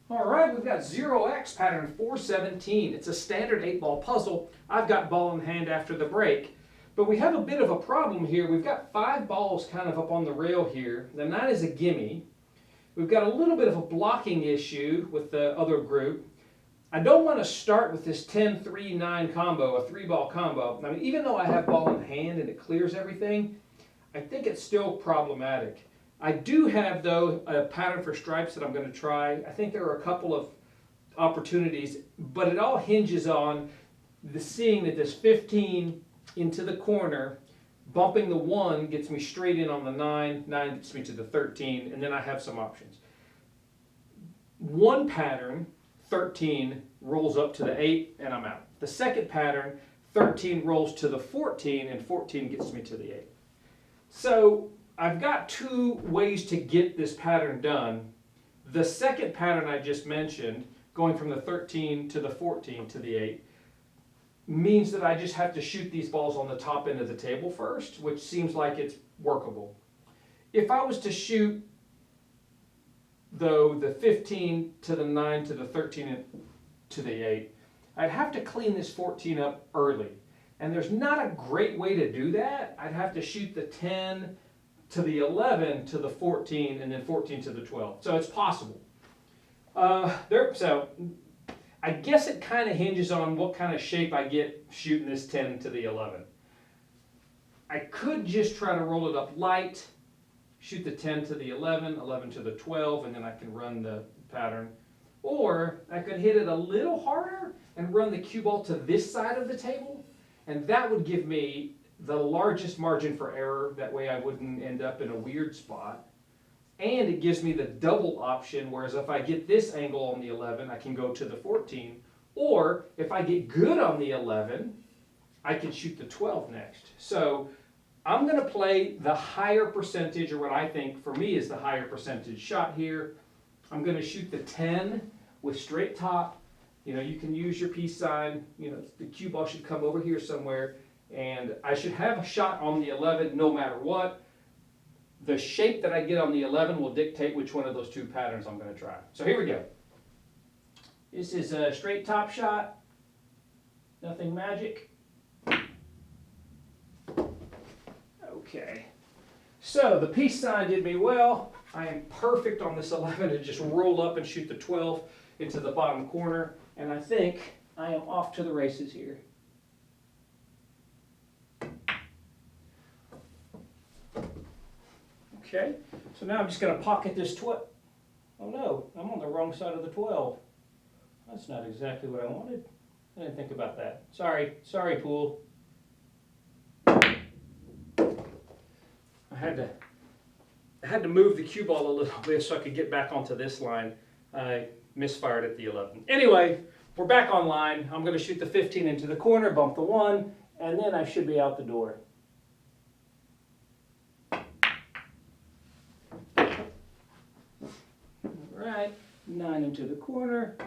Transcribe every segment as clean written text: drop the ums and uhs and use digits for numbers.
All right, we've got Zer-X pattern 417. It's a standard 8-ball puzzle. I've got ball in hand after the break. But we have a bit of a problem here. We've got 5 balls kind of up on the rail here. The 9 is a gimme. We've got a little bit of a blocking issue with the other group. I don't want to start with this 10-3-9 combo, a 3-ball combo. I mean, even though I have ball in hand and it clears everything, I think it's still problematic. I do have, though, a pattern for stripes that I'm going to try. I think there are a couple of opportunities, but it all hinges on seeing that this 15 into the corner, bumping the 1 gets me straight in on the 9, 9 gets me to the 13, and then I have some options. One pattern, 13, rolls up to the 8, and I'm out. The second pattern, 13 rolls to the 14, and 14 gets me to the 8. So I've got 2 ways to get this pattern done. The second pattern I just mentioned, going from the 13 to the 14 to the 8, means that I just have to shoot these balls on the top end of the table first, which seems like it's workable. If I was to shoot, though, the 15 to the 9 to the 13 and to the 8, I'd have to clean this 14 up early. And there's not a great way to do that. I'd have to shoot the 10 to the 11 to the 14 and then 14 to the 12. So it's possible. So I guess it kind of hinges on what kind of shape I get shooting this 10 to the 11. I could just try to roll it up light, shoot the 10 to the 11, 11 to the 12, and then I can run the pattern. Or I could hit it a little harder and run the cue ball to this side of the table, and that would give me the largest margin for error. That way I wouldn't end up in a weird spot. And it gives me the double option, whereas if I get this angle on the 11, I can go to the 14. Or if I get good on the 11, I can shoot the 12 next. So I'm going to play the higher percentage, or what I think for me is the higher percentage shot here. I'm going to shoot the 10 with straight top. You know, you can use your peace sign. You know, the cue ball should come over here somewhere. And I should have a shot on the 11 no matter what. The shape that I get on the 11 will dictate which one of those 2 patterns I'm going to try. So here we go. This is a straight top shot. Nothing magic. Okay. So the peace sign did me well. I am perfect on this 11 to just roll up and shoot the 12 into the bottom corner. And I think I am off to the races here. Okay, so now I'm just going to pocket this 12. Oh no, I'm on the wrong side of the 12. That's not exactly what I wanted. I didn't think about that. Sorry, pool. I had to move the cue ball a little bit so I could get back onto this line. I misfired at the 11. Anyway, we're back on line. I'm going to shoot the 15 into the corner, bump the 1, and then I should be out the door. Right, 9 into the corner.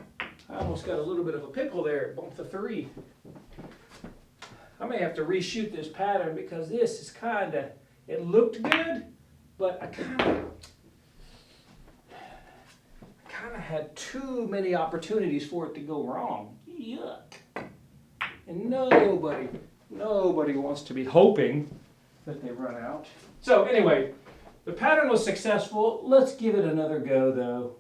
I almost got a little bit of a pickle there. Bumped the 3. I may have to reshoot this pattern because this is kind of, it looked good, but I kind of had too many opportunities for it to go wrong. Yuck. And nobody wants to be hoping that they run out. So anyway, the pattern was successful. Let's give it another go though.